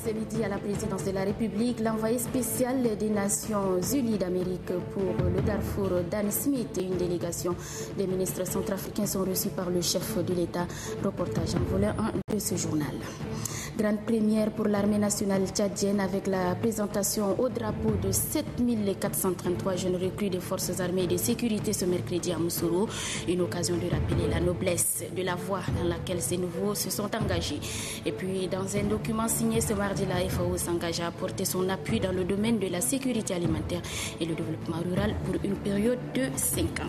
Ce midi à la présidence de la République, l'envoyé spécial des Nations Unies d'Amérique pour le Darfour, Dan Smith, et une délégation des ministres centrafricains sont reçus par le chef de l'État. Reportage en volet 1 de ce journal. Grande première pour l'armée nationale tchadienne avec la présentation au drapeau de 7433 jeunes recrues des forces armées et de sécurité ce mercredi à Moussourou. Une occasion de rappeler la noblesse de la voie dans laquelle ces nouveaux se sont engagés. Et puis, dans un document signé ce mardi, la FAO s'engage à apporter son appui dans le domaine de la sécurité alimentaire et le développement rural pour une période de 5 ans.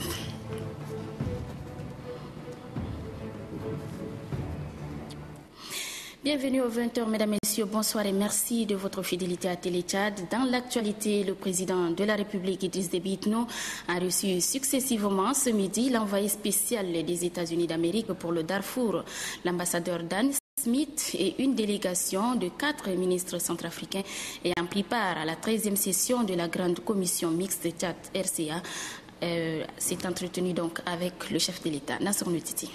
Bienvenue aux 20h, mesdames et messieurs. Bonsoir et merci de votre fidélité à Télé Tchad. Dans l'actualité, le président de la République, Idriss Déby Itno, a reçu successivement ce midi l'envoyé spécial des États-Unis d'Amérique pour le Darfour, l'ambassadeur Dan Smith et une délégation de 4 ministres centrafricains ayant pris part à la 13e session de la Grande Commission mixte Tchad-RCA. S'est entretenu donc avec le chef de l'État, Nassir Ntiti.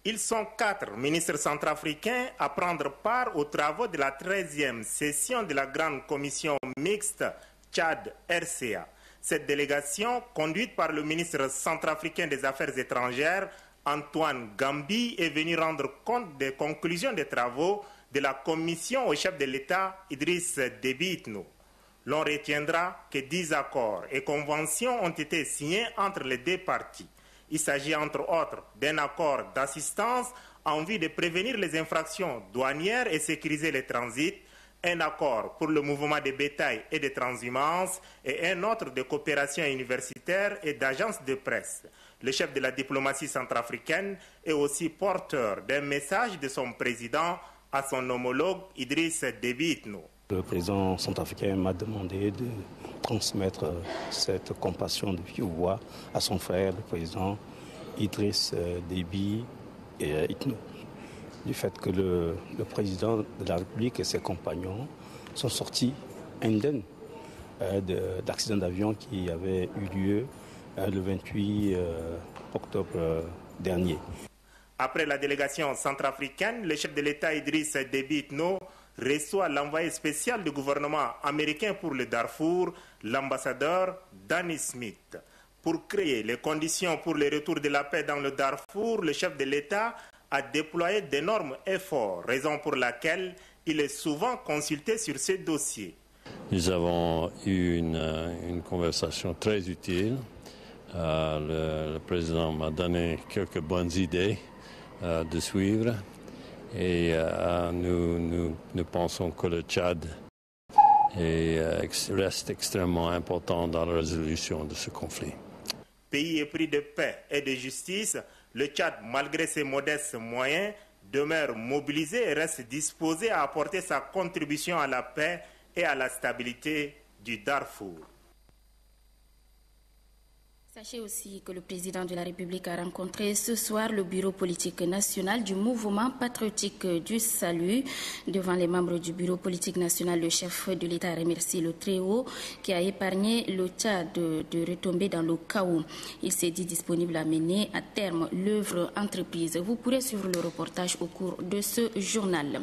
Ils sont 4 ministres centrafricains à prendre part aux travaux de la 13e session de la Grande Commission mixte Tchad-RCA. Cette délégation, conduite par le ministre centrafricain des Affaires étrangères, Antoine Gambi, est venue rendre compte des conclusions des travaux de la Commission au chef de l'État, Idriss Déby Itno. L'on retiendra que 10 accords et conventions ont été signés entre les deux parties. Il s'agit entre autres d'un accord d'assistance en vue de prévenir les infractions douanières et sécuriser les transits, un accord pour le mouvement de bétail et de transhumance et un autre de coopération universitaire et d'agence de presse. Le chef de la diplomatie centrafricaine est aussi porteur d'un message de son président à son homologue Idriss Déby Itno. Le président centrafricain m'a demandé de transmettre cette compassion de vive voix à son frère, le président Idriss Déby Itno. Du fait que le président de la République et ses compagnons sont sortis indemnes d'accident d'avion qui avait eu lieu le 28 octobre dernier. Après la délégation centrafricaine, le chef de l'État Idriss Déby Itno reçoit l'envoyé spécial du gouvernement américain pour le Darfour, l'ambassadeur Dan Smith. Pour créer les conditions pour le retour de la paix dans le Darfour, le chef de l'État a déployé d'énormes efforts, raison pour laquelle il est souvent consulté sur ce dossier. Nous avons eu une conversation très utile. Le président m'a donné quelques bonnes idées de suivre. Et nous pensons que le Tchad reste extrêmement important dans la résolution de ce conflit. Pays épris de paix et de justice, le Tchad, malgré ses modestes moyens, demeure mobilisé et reste disposé à apporter sa contribution à la paix et à la stabilité du Darfour. Sachez aussi que le président de la République a rencontré ce soir le bureau politique national du mouvement patriotique du salut. Devant les membres du bureau politique national, le chef de l'État a remercié le Très-Haut qui a épargné le Tchad de retomber dans le chaos. Il s'est dit disponible à mener à terme l'œuvre entreprise. Vous pourrez suivre le reportage au cours de ce journal.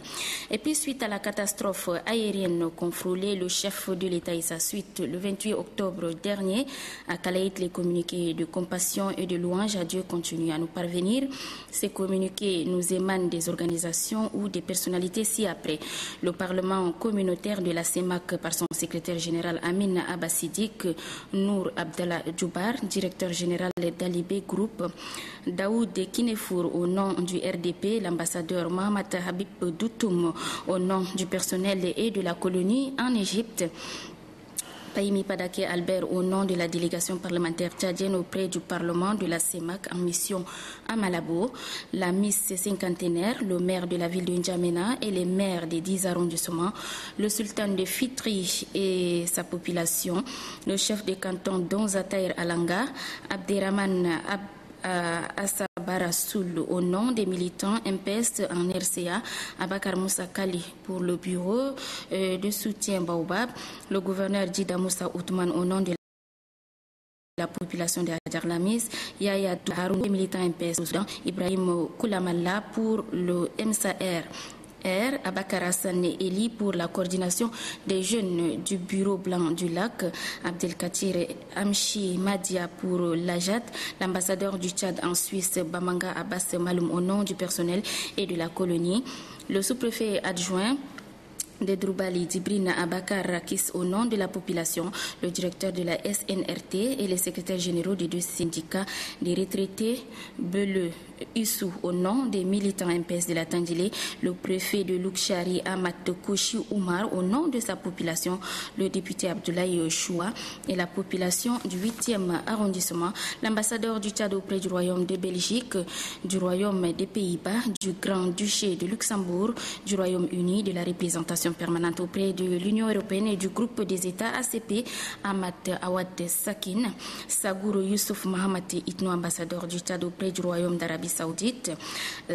Et puis, suite à la catastrophe aérienne confroulée, le chef de l'État et sa suite le 28 octobre dernier à Calaït, les communiqués de compassion et de louange à Dieu continuent à nous parvenir. Ces communiqués nous émanent des organisations ou des personnalités ci-après. Le Parlement communautaire de la CEMAC par son secrétaire général Amin Abassidik, Nour Abdallah Djoubar, directeur général d'Alibé Group, Daoud Kinefour au nom du RDP, l'ambassadeur Mohamed Habib Doutoum au nom du personnel et de la colonie en Égypte, Paimi Padake Albert au nom de la délégation parlementaire tchadienne auprès du Parlement de la CEMAC en mission à Malabo, la Miss cinquantenaire, le maire de la ville de N'Djamena et les maires des 10 arrondissements, le sultan de Fitri et sa population, le chef de canton Donzataïr Alanga, Abderrahman Asabara Soul au nom des militants MPS en RCA, Abakar Moussa Kali pour le bureau de soutien Baobab, le gouverneur Djida Moussa Othman au nom de la population de Adjarlamis, Yaya Haroun, militants MPS au Soudan, Ibrahim Koulamalla pour le MSAR R. Abakar Hassan Eli pour la coordination des jeunes du Bureau Blanc du Lac, Abdelkatir Amchi Madia pour l'AJAT, l'ambassadeur du Tchad en Suisse, Bamanga Abbas Maloum au nom du personnel et de la colonie, le sous-préfet adjoint de Droubali Dibrina Abakar Rakis au nom de la population, le directeur de la SNRT et les secrétaires généraux des deux syndicats des retraités Beleu Issou au nom des militants MPS de la Tandilé, le préfet de Loukchari Amat Kouchi Oumar au nom de sa population, le député Abdoulaye Choua et la population du 8e arrondissement, l'ambassadeur du Tchad auprès du Royaume de Belgique, du Royaume des Pays-Bas, du Grand-Duché de Luxembourg, du Royaume-Uni, de la représentation permanente auprès de l'Union européenne et du groupe des États ACP, Amat Awad Sakin, Sagouro Youssouf Mohamed Itno, ambassadeur du Tchad auprès du Royaume d'Arabie Saoudite,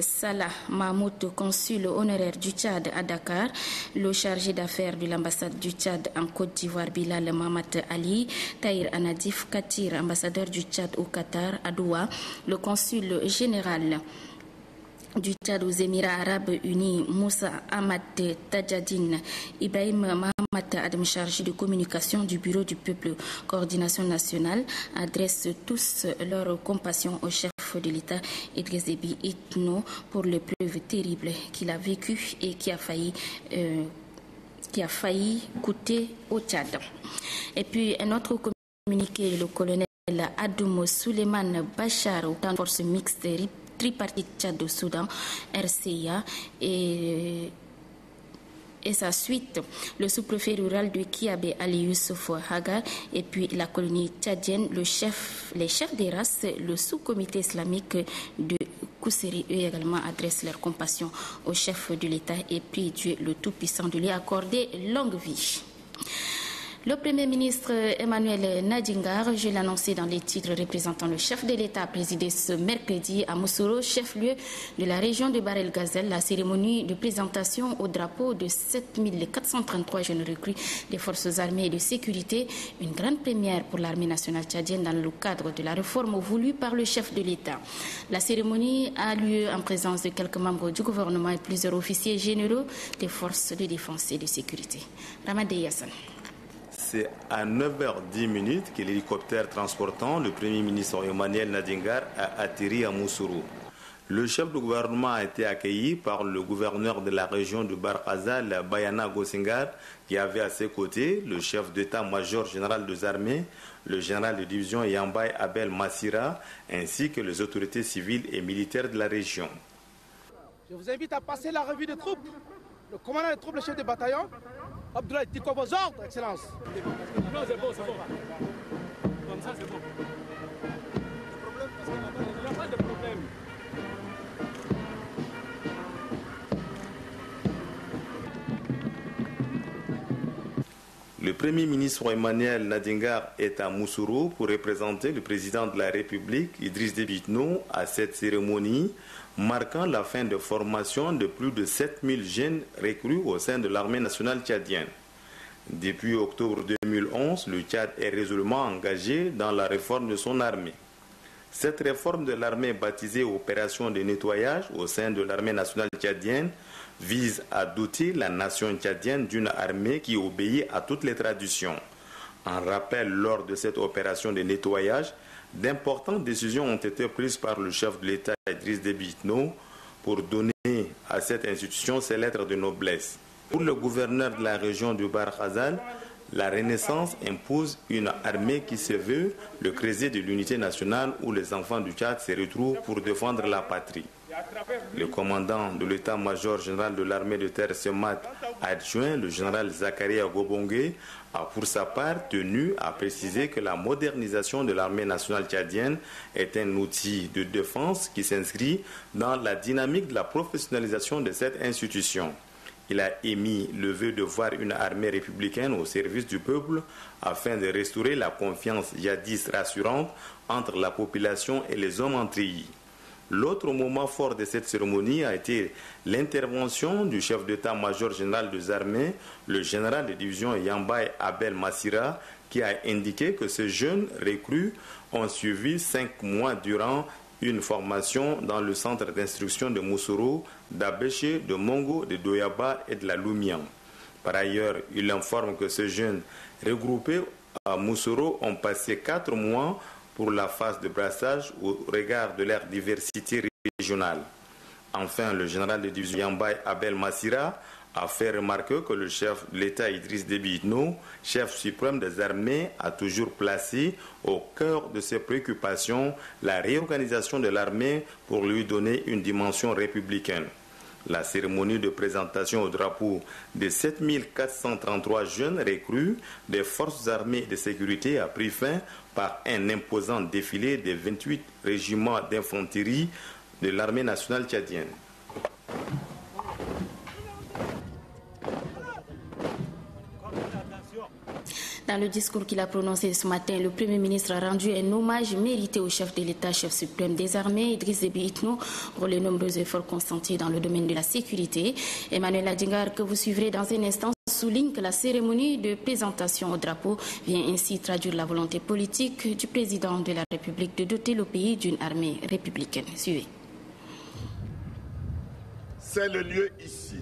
Salah Mahmoud, consul honoraire du Tchad à Dakar, le chargé d'affaires de l'ambassade du Tchad en Côte d'Ivoire, Bilal Mohamed Ali, Tahir Anadif Katir, ambassadeur du Tchad au Qatar à Doha, le consul général du Tchad aux Émirats Arabes Unis, Moussa Ahmad Tadjadine, Ibrahim Mahamat Adam, chargé de communication du Bureau du Peuple, coordination nationale, adressent tous leur compassion au chef de l'État Idriss Déby Itno pour l'épreuve terrible qu'il a vécue et qui a failli coûter au Tchad. Et puis un autre communiqué, le colonel Adoum Suleiman Bachar, au camp de force mixte tripartite Tchad au Soudan, RCA et sa suite, le sous-préfet rural de Kiabé Ali Youssouf Hagar et puis la colonie tchadienne, les chefs des races, le sous-comité islamique de Kousseri, eux également adressent leur compassion au chef de l'État et prient Dieu le Tout-Puissant de lui accorder longue vie. Le Premier ministre Emmanuel Nadingar, je l'ai annoncé dans les titres représentant le chef de l'État, a présidé ce mercredi à Moussoro, chef-lieu de la région de Bahr el-Ghazal, la cérémonie de présentation au drapeau de 7433 jeunes recrues des forces armées et de sécurité, une grande première pour l'armée nationale tchadienne dans le cadre de la réforme voulue par le chef de l'État. La cérémonie a lieu en présence de quelques membres du gouvernement et plusieurs officiers généraux des forces de défense et de sécurité. Ramadé Yassan. C'est à 9h10 que l'hélicoptère transportant le Premier ministre Emmanuel Nadingar a atterri à Moussoro. Le chef du gouvernement a été accueilli par le gouverneur de la région de Bahr el-Ghazal, Bayana Gossingar, qui avait à ses côtés le chef d'état-major général des armées, le général de division Yambay Abel Massira, ainsi que les autorités civiles et militaires de la région. Je vous invite à passer la revue des troupes. Le commandant des troupes, le chef de bataillon, Abdoulaye Tiko, vos ordres, Excellence. Non, c'est bon. Comme ça, c'est bon. Il n'y a pas de problème. Le Premier ministre Emmanuel Nadingar est à Moussoro pour représenter le président de la République, Idriss Déby Itno, à cette cérémonie marquant la fin de formation de plus de 7000 jeunes recrues au sein de l'armée nationale tchadienne. Depuis octobre 2011, le Tchad est résolument engagé dans la réforme de son armée. Cette réforme de l'armée, baptisée Opération de nettoyage au sein de l'armée nationale tchadienne, vise à doter la nation tchadienne d'une armée qui obéit à toutes les traditions. En rappel, lors de cette opération de nettoyage, d'importantes décisions ont été prises par le chef de l'État Idriss Déby Itno pour donner à cette institution ses lettres de noblesse. Pour le gouverneur de la région du Bahr el-Ghazal, la Renaissance impose une armée qui se veut le creuset de l'unité nationale où les enfants du Tchad se retrouvent pour défendre la patrie. Le commandant de l'état-major général de l'armée de terre Semat adjoint, le général Zakaria Gobongue, a pour sa part tenu à préciser que la modernisation de l'armée nationale tchadienne est un outil de défense qui s'inscrit dans la dynamique de la professionnalisation de cette institution. Il a émis le vœu de voir une armée républicaine au service du peuple afin de restaurer la confiance jadis rassurante entre la population et les hommes en treillis. L'autre moment fort de cette cérémonie a été l'intervention du chef d'état-major général des armées, le général de division Yambay Abel Massira, qui a indiqué que ces jeunes recrues ont suivi 5 mois durant une formation dans le centre d'instruction de Moussoro, d'Abéché, de Mongo, de Doyaba et de la Loumian. Par ailleurs, il informe que ces jeunes regroupés à Moussoro ont passé 4 mois pour la phase de brassage au regard de leur diversité régionale. Enfin, le général de division Yambay Abel Massira a fait remarquer que le chef de l'État Idriss Déby Itno, chef suprême des armées, a toujours placé au cœur de ses préoccupations la réorganisation de l'armée pour lui donner une dimension républicaine. La cérémonie de présentation au drapeau des 7433 jeunes recrues des forces armées de sécurité a pris fin par un imposant défilé des 28 régiments d'infanterie de l'armée nationale tchadienne. Dans le discours qu'il a prononcé ce matin, le Premier ministre a rendu un hommage mérité au chef de l'État, chef suprême des armées, Idriss Déby Itno, pour les nombreux efforts consentis dans le domaine de la sécurité. Emmanuel Adingar, que vous suivrez dans un instant, souligne que la cérémonie de présentation au drapeau vient ainsi traduire la volonté politique du président de la République de doter le pays d'une armée républicaine. Suivez. C'est le lieu ici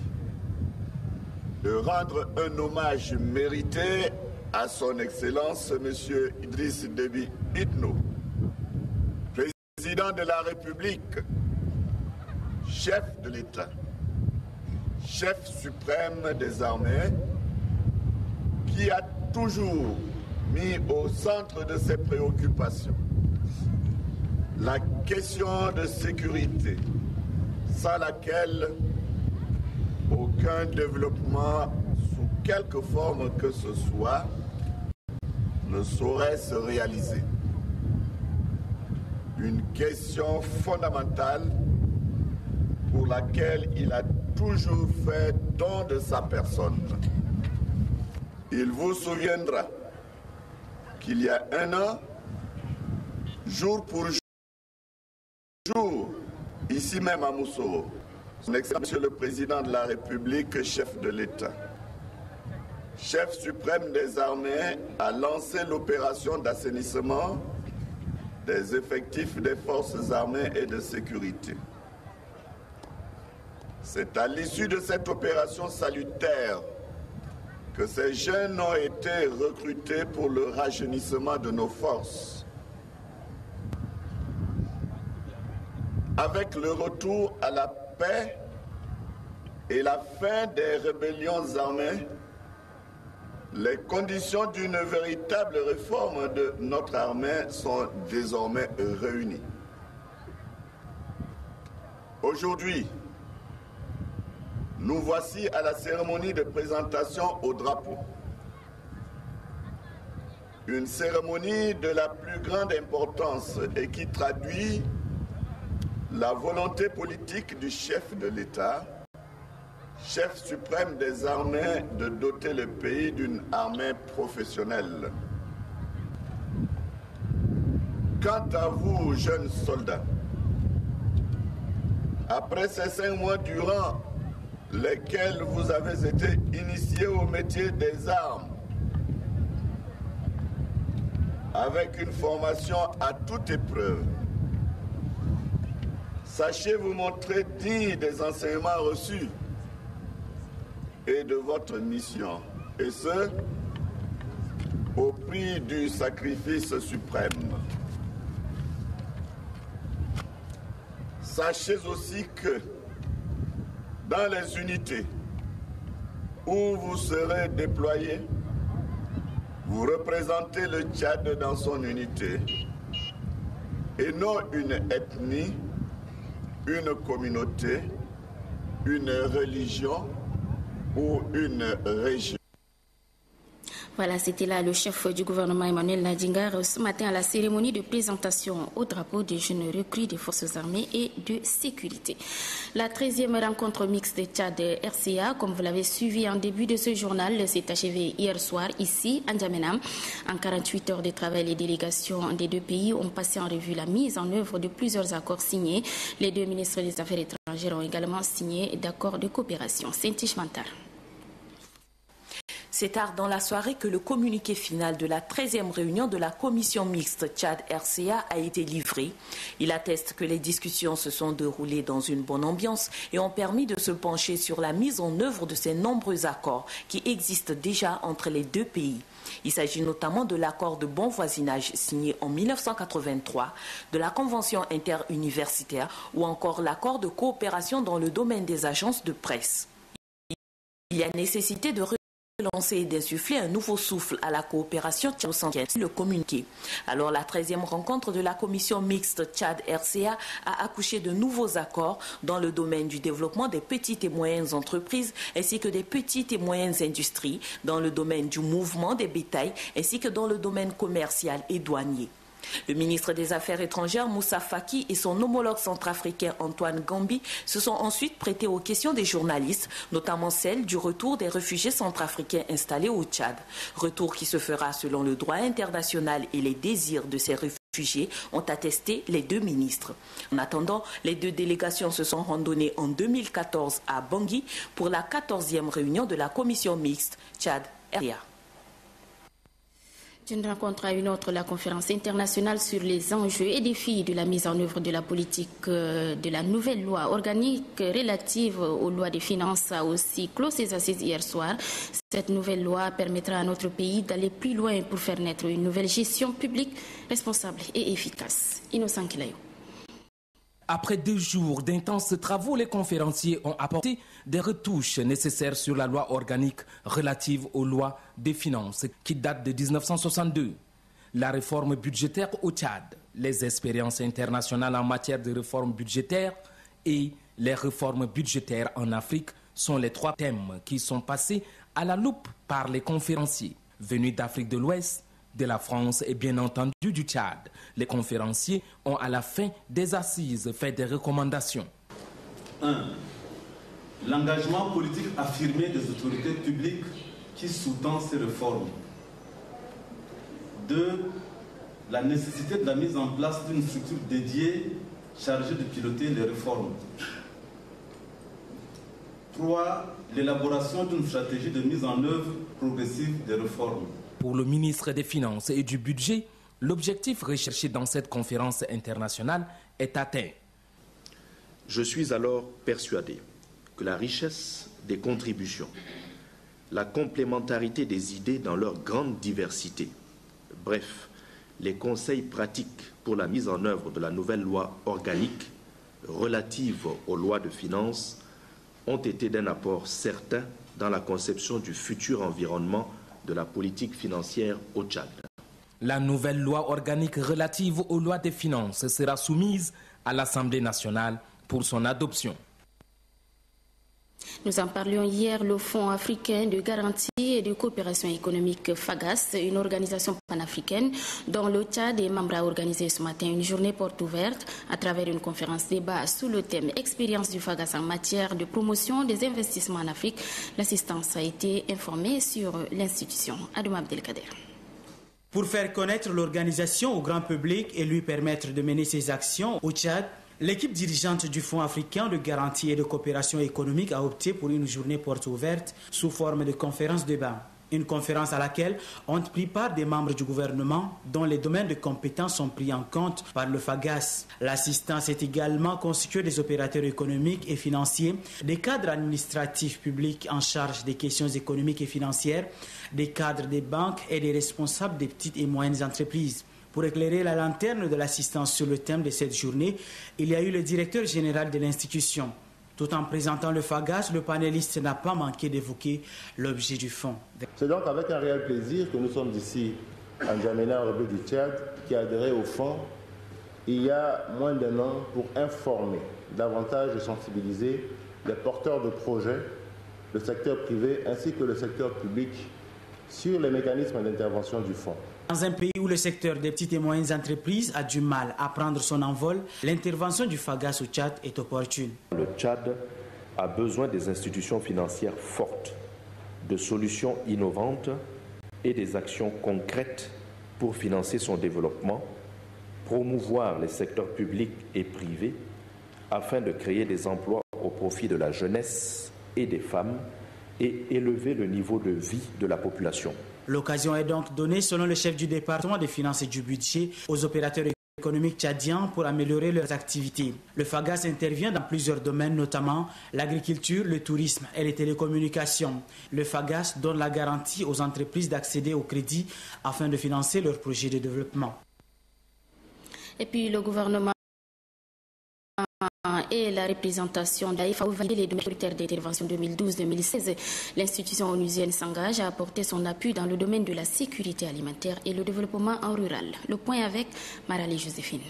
de rendre un hommage mérité à son Excellence, M. Idriss Déby Itno, président de la République, chef de l'État, chef suprême des armées, qui a toujours mis au centre de ses préoccupations la question de sécurité, sans laquelle aucun développement, sous quelque forme que ce soit, ne saurait se réaliser. Une question fondamentale pour laquelle il a toujours fait don de sa personne. Il vous souviendra qu'il y a un an, jour pour jour, ici même à Moussoro, son Excellence Monsieur le Président de la République, chef de l'État, chef suprême des armées, a lancé l'opération d'assainissement des effectifs des forces armées et de sécurité. C'est à l'issue de cette opération salutaire que ces jeunes ont été recrutés pour le rajeunissement de nos forces. Avec le retour à la paix et la fin des rébellions armées, les conditions d'une véritable réforme de notre armée sont désormais réunies. Aujourd'hui, nous voici à la cérémonie de présentation au drapeau. Une cérémonie de la plus grande importance et qui traduit la volonté politique du chef de l'État, chef suprême des armées, de doter le pays d'une armée professionnelle. Quant à vous, jeunes soldats, après ces 5 mois durant lesquels vous avez été initiés au métier des armes, avec une formation à toute épreuve, sachez vous montrer digne des enseignements reçus et de votre mission, et ce, au prix du sacrifice suprême. Sachez aussi que dans les unités où vous serez déployés, vous représentez le Tchad dans son unité, et non une ethnie, une communauté, une religion ou une région. Voilà, c'était là le chef du gouvernement Emmanuel Adingar ce matin à la cérémonie de présentation au drapeau des jeunes recrues des forces armées et de sécurité. La 13e rencontre mixte de Tchad-RCA, comme vous l'avez suivi en début de ce journal, s'est achevée hier soir ici à N'Djamena. En 48 heures de travail, les délégations des deux pays ont passé en revue la mise en œuvre de plusieurs accords signés. Les deux ministres des Affaires étrangères ont également signé d'accords de coopération. Saint-Tiche Mantar. C'est tard dans la soirée que le communiqué final de la 13e réunion de la commission mixte Tchad-RCA a été livré. Il atteste que les discussions se sont déroulées dans une bonne ambiance et ont permis de se pencher sur la mise en œuvre de ces nombreux accords qui existent déjà entre les deux pays. Il s'agit notamment de l'accord de bon voisinage signé en 1983, de la convention interuniversitaire ou encore l'accord de coopération dans le domaine des agences de presse. Il y a nécessité de relancer et d'insuffler un nouveau souffle à la coopération tchado-santienne, le communiqué. Alors la 13e rencontre de la commission mixte Tchad-RCA a accouché de nouveaux accords dans le domaine du développement des petites et moyennes entreprises ainsi que des petites et moyennes industries, dans le domaine du mouvement des bétails ainsi que dans le domaine commercial et douanier. Le ministre des Affaires étrangères Moussa Faki et son homologue centrafricain Antoine Gambi se sont ensuite prêtés aux questions des journalistes, notamment celle du retour des réfugiés centrafricains installés au Tchad. Retour qui se fera selon le droit international et les désirs de ces réfugiés, ont attesté les deux ministres. En attendant, les deux délégations se sont randonnées en 2014 à Bangui pour la 14e réunion de la commission mixte Tchad-RCA. D'une rencontre à une autre, la conférence internationale sur les enjeux et défis de la mise en œuvre de la politique de la nouvelle loi organique relative aux lois des finances a aussi clos ses assises hier soir. Cette nouvelle loi permettra à notre pays d'aller plus loin pour faire naître une nouvelle gestion publique responsable et efficace. Innocent Kilayo. Après 2 jours d'intenses travaux, les conférenciers ont apporté des retouches nécessaires sur la loi organique relative aux lois des finances qui date de 1962. La réforme budgétaire au Tchad, les expériences internationales en matière de réforme budgétaire et les réformes budgétaires en Afrique sont les 3 thèmes qui sont passés à la loupe par les conférenciers venus d'Afrique de l'Ouest, de la France et bien entendu du Tchad. Les conférenciers ont à la fin des assises fait des recommandations. 1. L'engagement politique affirmé des autorités publiques qui sous-tend ces réformes. 2. La nécessité de la mise en place d'une structure dédiée chargée de piloter les réformes. 3. L'élaboration d'une stratégie de mise en œuvre progressive des réformes. Pour le ministre des Finances et du Budget, l'objectif recherché dans cette conférence internationale est atteint. Je suis alors persuadé que la richesse des contributions, la complémentarité des idées dans leur grande diversité, bref, les conseils pratiques pour la mise en œuvre de la nouvelle loi organique relative aux lois de finances ont été d'un apport certain dans la conception du futur environnement de la politique financière au Tchad. La nouvelle loi organique relative aux lois des finances sera soumise à l'Assemblée nationale pour son adoption. Nous en parlions hier, le Fonds africain de garantie et de coopération économique FAGAS, une organisation panafricaine dont le Tchad est membre, a organisé ce matin une journée porte ouverte à travers une conférence débat sous le thème « Expérience du FAGAS en matière de promotion des investissements en Afrique ». L'assistance a été informée sur l'institution. Adoum Abdelkader. Pour faire connaître l'organisation au grand public et lui permettre de mener ses actions au Tchad, l'équipe dirigeante du Fonds africain de garantie et de coopération économique a opté pour une journée porte ouverte sous forme de conférence-débat. Une conférence à laquelle ont pris part des membres du gouvernement dont les domaines de compétences sont pris en compte par le FAGAS. L'assistance est également constituée des opérateurs économiques et financiers, des cadres administratifs publics en charge des questions économiques et financières, des cadres des banques et des responsables des petites et moyennes entreprises. Pour éclairer la lanterne de l'assistance sur le thème de cette journée, il y a eu le directeur général de l'institution. Tout en présentant le FAGAS, le panéliste n'a pas manqué d'évoquer l'objet du fonds. C'est donc avec un réel plaisir que nous sommes ici à N'Djamena, en République du Tchad, qui a adhéré au fonds il y a moins d'1 an pour informer davantage et sensibiliser les porteurs de projets, le secteur privé ainsi que le secteur public sur les mécanismes d'intervention du fonds. Dans un pays où le secteur des petites et moyennes entreprises a du mal à prendre son envol, l'intervention du FAGAS au Tchad est opportune. Le Tchad a besoin des institutions financières fortes, de solutions innovantes et des actions concrètes pour financer son développement, promouvoir les secteurs publics et privés afin de créer des emplois au profit de la jeunesse et des femmes et élever le niveau de vie de la population. L'occasion est donc donnée, selon le chef du département des finances et du budget, aux opérateurs économiques tchadiens pour améliorer leurs activités. Le FAGAS intervient dans plusieurs domaines, notamment l'agriculture, le tourisme et les télécommunications. Le FAGAS donne la garantie aux entreprises d'accéder au crédit afin de financer leurs projets de développement. Et puis le gouvernement et la représentation de la FAO validé les domaines prioritaires d'intervention 2012-2016. L'institution onusienne s'engage à apporter son appui dans le domaine de la sécurité alimentaire et le développement en rural. Le point avec Marali Joséphine.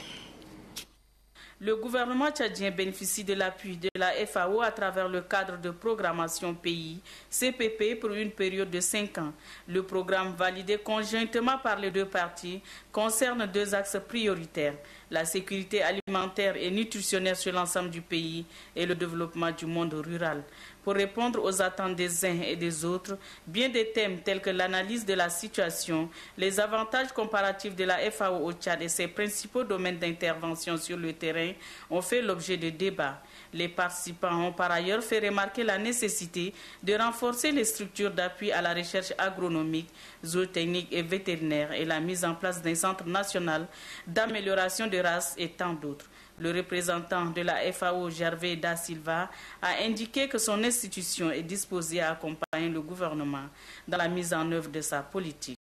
Le gouvernement tchadien bénéficie de l'appui de la FAO à travers le cadre de programmation pays, CPP, pour une période de 5 ans. Le programme validé conjointement par les deux parties concerne 2 axes prioritaires, la sécurité alimentaire et nutritionnelle sur l'ensemble du pays et le développement du monde rural. Pour répondre aux attentes des uns et des autres, bien des thèmes tels que l'analyse de la situation, les avantages comparatifs de la FAO au Tchad et ses principaux domaines d'intervention sur le terrain ont fait l'objet de débats. Les participants ont par ailleurs fait remarquer la nécessité de renforcer les structures d'appui à la recherche agronomique, zootechnique et vétérinaire et la mise en place d'un centre national d'amélioration de races et tant d'autres. Le représentant de la FAO, Gervais Da Silva, a indiqué que son institution est disposée à accompagner le gouvernement dans la mise en œuvre de sa politique.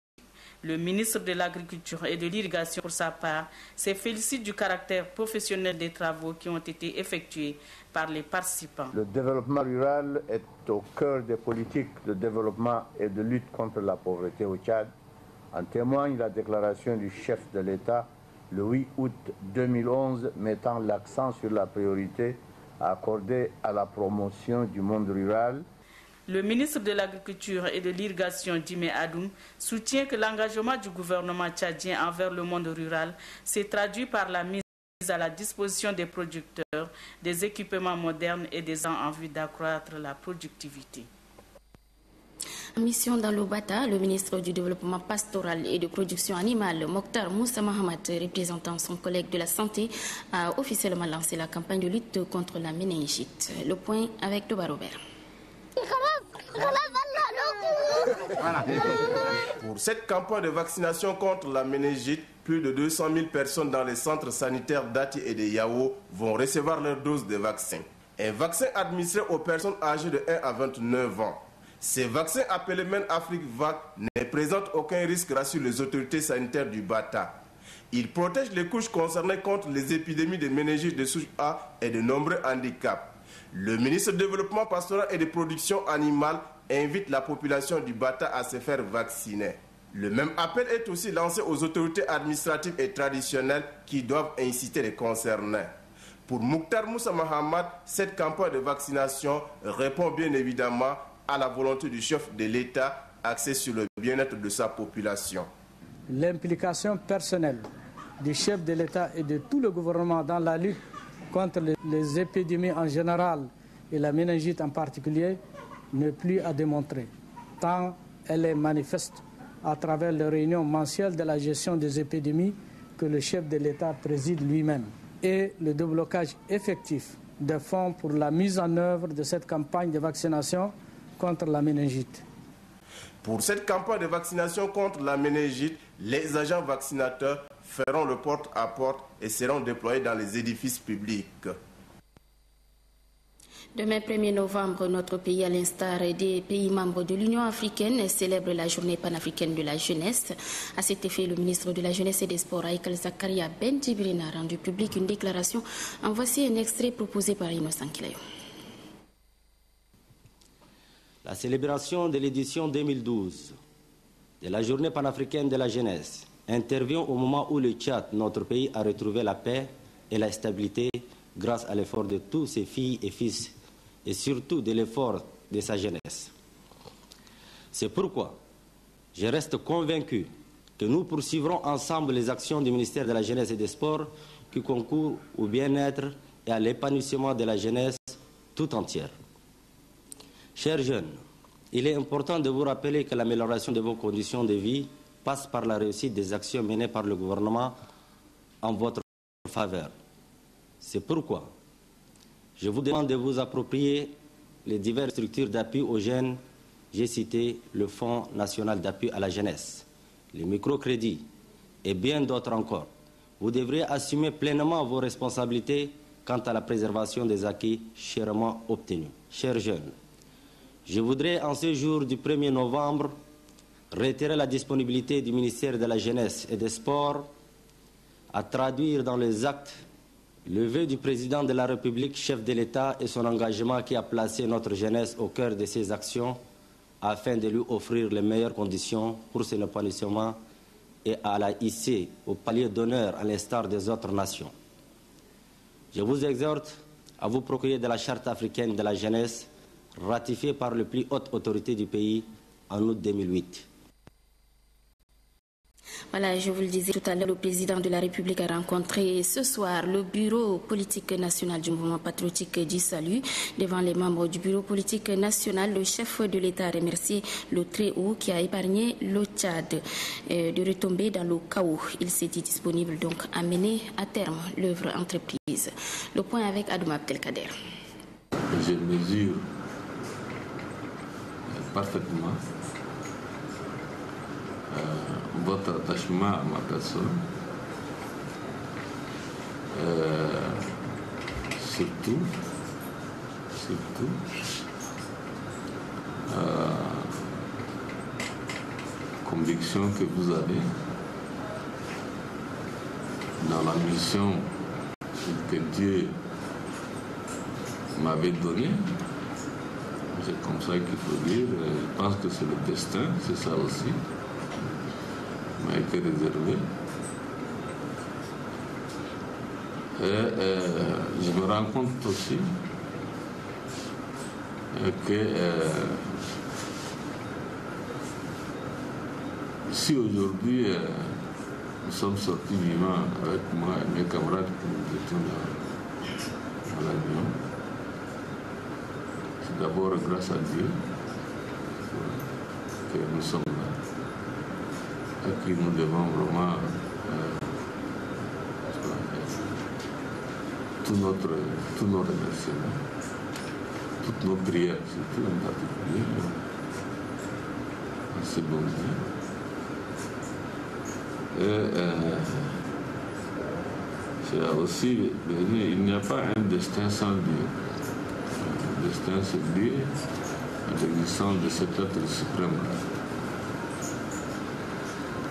Le ministre de l'Agriculture et de l'Irrigation, pour sa part, se félicite du caractère professionnel des travaux qui ont été effectués par les participants. Le développement rural est au cœur des politiques de développement et de lutte contre la pauvreté au Tchad. En témoigne la déclaration du chef de l'État le 8 août 2011 mettant l'accent sur la priorité accordée à la promotion du monde rural. Le ministre de l'Agriculture et de l'Irrigation, Dime Adoum, soutient que l'engagement du gouvernement tchadien envers le monde rural s'est traduit par la mise à la disposition des producteurs des équipements modernes et des gens en vue d'accroître la productivité. En mission dans le Bata, le ministre du Développement pastoral et de production animale, Mokhtar Moussa Mohamed, représentant son collègue de la santé, a officiellement lancé la campagne de lutte contre la méningite. Le point avec Toba Robert. Pour cette campagne de vaccination contre la méningite, plus de 200 000 personnes dans les centres sanitaires d'Ati et de Yao vont recevoir leur dose de vaccin. Un vaccin administré aux personnes âgées de 1 à 29 ans. Ces vaccins appelés Men Afrique Vac ne présentent aucun risque, rassurent les autorités sanitaires du Bata. Ils protègent les couches concernées contre les épidémies de méningite de souche A et de nombreux handicaps. Le ministre du Développement pastoral et de production animale invite la population du Bata à se faire vacciner. Le même appel est aussi lancé aux autorités administratives et traditionnelles qui doivent inciter les concernés. Pour Mokhtar Moussa Mohamed, cette campagne de vaccination répond bien évidemment à la volonté du chef de l'État axée sur le bien-être de sa population. L'implication personnelle du chef de l'État et de tout le gouvernement dans la lutte contre les épidémies en général et la méningite en particulier n'est plus à démontrer, tant elle est manifeste à travers les réunions mensuelles de la gestion des épidémies que le chef de l'État préside lui-même et le déblocage effectif des fonds pour la mise en œuvre de cette campagne de vaccination contre la méningite. Pour cette campagne de vaccination contre la méningite, les agents vaccinateurs feront le porte-à-porte et seront déployés dans les édifices publics. Demain 1er novembre, notre pays, à l'instar des pays membres de l'Union africaine, célèbre la journée panafricaine de la jeunesse. À cet effet, le ministre de la Jeunesse et des Sports, Aïkal Zakaria Ben Djibril, a rendu public une déclaration. En voici un extrait proposé par Innocent Kilayo. La célébration de l'édition 2012 de la journée panafricaine de la jeunesse intervient au moment où le Tchad, notre pays, a retrouvé la paix et la stabilité grâce à l'effort de tous ses filles et fils et surtout de l'effort de sa jeunesse. C'est pourquoi je reste convaincu que nous poursuivrons ensemble les actions du ministère de la Jeunesse et des Sports qui concourent au bien-être et à l'épanouissement de la jeunesse tout entière. Chers jeunes, il est important de vous rappeler que l'amélioration de vos conditions de vie passe par la réussite des actions menées par le gouvernement en votre faveur. C'est pourquoi je vous demande de vous approprier les diverses structures d'appui aux jeunes j'ai cité le Fonds national d'appui à la jeunesse, les microcrédits et bien d'autres encore. Vous devrez assumer pleinement vos responsabilités quant à la préservation des acquis chèrement obtenus. Chers jeunes, je voudrais en ce jour du 1er novembre réitérer la disponibilité du ministère de la Jeunesse et des Sports à traduire dans les actes le vœu du président de la République, chef de l'État, et son engagement qui a placé notre jeunesse au cœur de ses actions afin de lui offrir les meilleures conditions pour son épanouissement et à la hisser au palier d'honneur à l'instar des autres nations. Je vous exhorte à vous procurer de la Charte africaine de la jeunesse ratifiée par la plus haute autorité du pays en août 2008. Voilà, je vous le disais tout à l'heure, le président de la République a rencontré ce soir le bureau politique national du mouvement patriotique du salut. Devant les membres du bureau politique national, le chef de l'État a remercié le Très-Haut qui a épargné le Tchad de retomber dans le chaos. Il s'est dit disponible donc à mener à terme l'œuvre entreprise. Le point avec Adoum Abdelkader. Je mesure parfaitement votre attachement à ma personne, surtout conviction que vous avez dans la mission que Dieu m'avait donnée. C'est comme ça qu'il faut dire. Je pense que c'est le destin, c'est ça aussi, m'a été réservé. Et je me rends compte aussi que si aujourd'hui nous sommes sortis vivants avec moi et mes camarades que nous étions dans l'avion, c'est d'abord grâce à Dieu que nous sommes là, à qui nous devons vraiment tous nos remerciements, toutes nos prières, surtout en particulier, à ce bon Dieu. C'est aussi, il n'y a pas un destin sans Dieu. Le destin, c'est lié à l'existence de cet être suprême-là.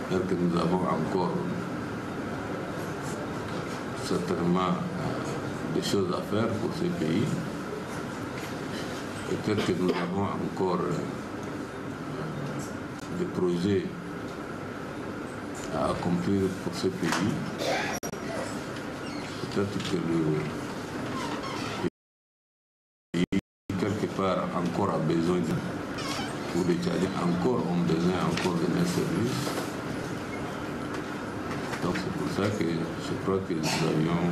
C'est-à-dire que nous avons encore certainement des choses à faire pour ce pays. Peut-être que nous avons encore des projets à accomplir pour ce pays. Peut-être que le pays, quelque part, encore a besoin, ou les Tchadiens encore ont besoin de nos services. Donc c'est pour ça que je crois que nous avions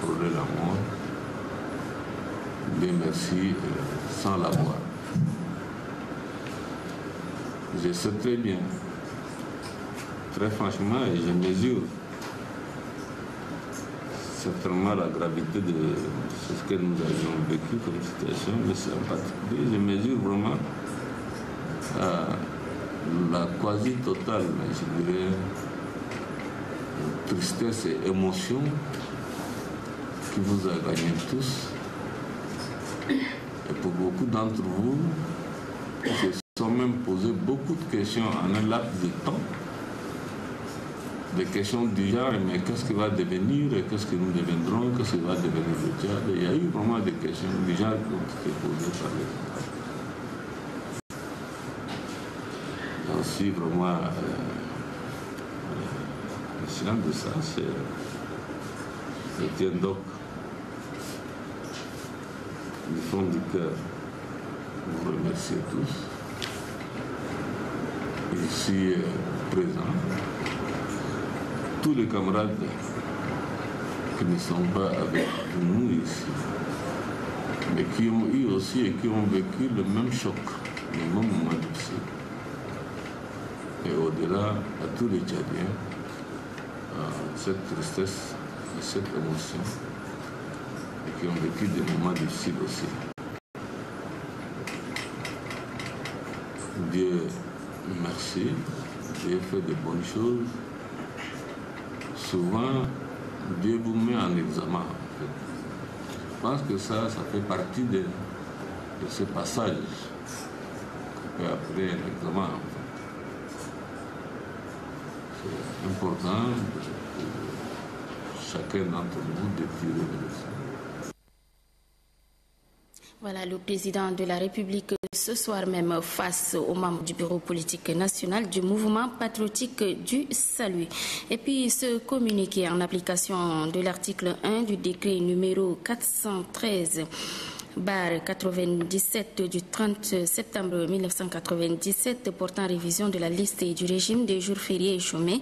frôlé la mort. Bien merci, sans l'avoir. Je sais très bien, très franchement, et je mesure certainement la gravité de ce que nous avions vécu comme situation, mais c'est en particulier, je mesure vraiment la quasi-totale, je dirais, tristesse et émotion qui vous a gagné tous. Et pour beaucoup d'entre vous, se sont même posé beaucoup de questions en un laps de temps. Des questions du genre, mais qu'est-ce qui va devenir, qu'est-ce que nous deviendrons, qu'est-ce qui va devenir le Tchad. Il y a eu vraiment des questions du genre qui ont été posées par les gens. Aussi, vraiment, le silence de ça, je tiens donc du fond du cœur vous remercier tous ici présents, tous les camarades qui ne sont pas avec nous ici, mais qui ont eu aussi et qui ont vécu le même choc, le même moment difficile. Et au-delà, à tous les Tchadiens, cette tristesse et cette émotion, et qui ont vécu des moments difficiles aussi. Dieu merci, Dieu fait de bonnes choses. Souvent, Dieu vous met en examen. En fait. Je pense que ça fait partie de ce passage qu'on peut appeler l'examen. En fait. C'est important pour chacun d'entre nous de tirer des leçons. Voilà le président de la République ce soir même face aux membres du bureau politique national du mouvement patriotique du salut. Et puis ce communiqué en application de l'article 1 du décret numéro 413/97 du 30 septembre 1997 portant révision de la liste et du régime des jours fériés et chômés,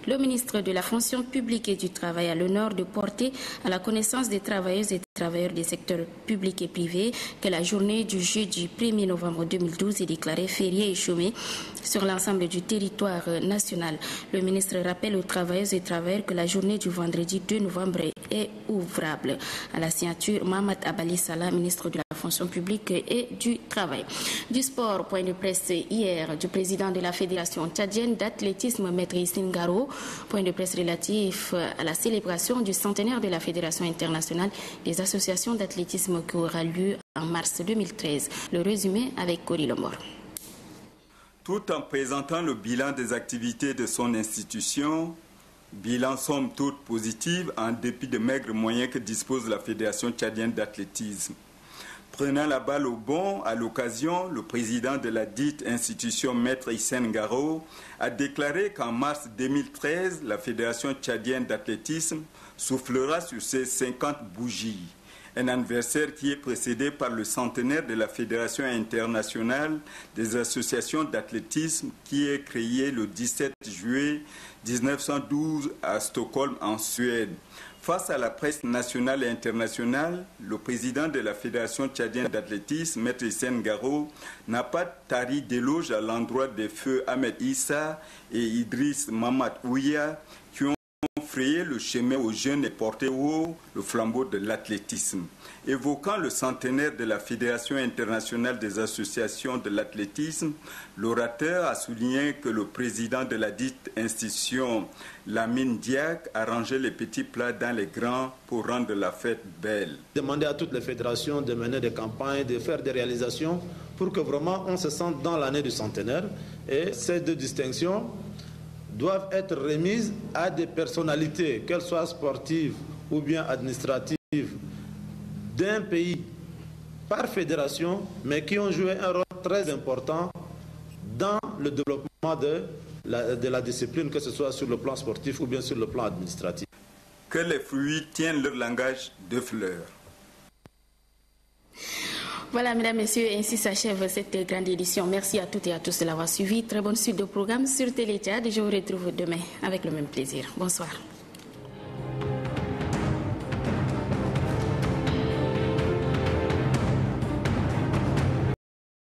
le ministre de la fonction publique et du travail a l'honneur de porter à la connaissance des travailleuses et travailleurs des secteurs publics et privés que la journée du jeudi 1er novembre 2012 est déclarée fériée et chômée sur l'ensemble du territoire national. Le ministre rappelle aux travailleuses et travailleurs que la journée du vendredi 2 novembre est ouvrable. À la signature, Mohamed Abali Salah, ministre de la fonction publique et du travail. Du sport, point de presse hier du président de la Fédération tchadienne d'athlétisme, Maître Hissène Garo, point de presse relatif à la célébration du centenaire de la Fédération internationale des associations d'athlétisme qui aura lieu en mars 2013. Le résumé avec Cory Lomor. Tout en présentant le bilan des activités de son institution, bilan somme toute positive en dépit des maigres moyens que dispose la Fédération tchadienne d'athlétisme. Prenant la balle au bond, à l'occasion, le président de la dite institution, Maître Hissène Garo, a déclaré qu'en mars 2013, la Fédération tchadienne d'athlétisme soufflera sur ses 50 bougies. Un anniversaire qui est précédé par le centenaire de la Fédération internationale des associations d'athlétisme qui est créée le 17 juillet 1912 à Stockholm en Suède. Face à la presse nationale et internationale, le président de la Fédération tchadienne d'athlétisme, Maître Hissène Garo, n'a pas tari d'éloges à l'endroit des feux Ahmed Issa et Idriss Mamad Ouya qui ont frayé le chemin aux jeunes et porté haut le flambeau de l'athlétisme. Évoquant le centenaire de la Fédération internationale des associations de l'athlétisme, l'orateur a souligné que le président de la dite institution, Lamine Diak, a rangé les petits plats dans les grands pour rendre la fête belle. Demander à toutes les fédérations de mener des campagnes, de faire des réalisations pour que vraiment on se sente dans l'année du centenaire. Et ces deux distinctions doivent être remises à des personnalités, qu'elles soient sportives ou bien administratives, d'un pays par fédération, mais qui ont joué un rôle très important dans le développement de la discipline, que ce soit sur le plan sportif ou bien sur le plan administratif. Que les fruits tiennent leur langage de fleurs. Voilà, mesdames, messieurs, ainsi s'achève cette grande édition. Merci à toutes et à tous de l'avoir suivi. Très bonne suite de programme sur Télé Tchad. Je vous retrouve demain avec le même plaisir. Bonsoir.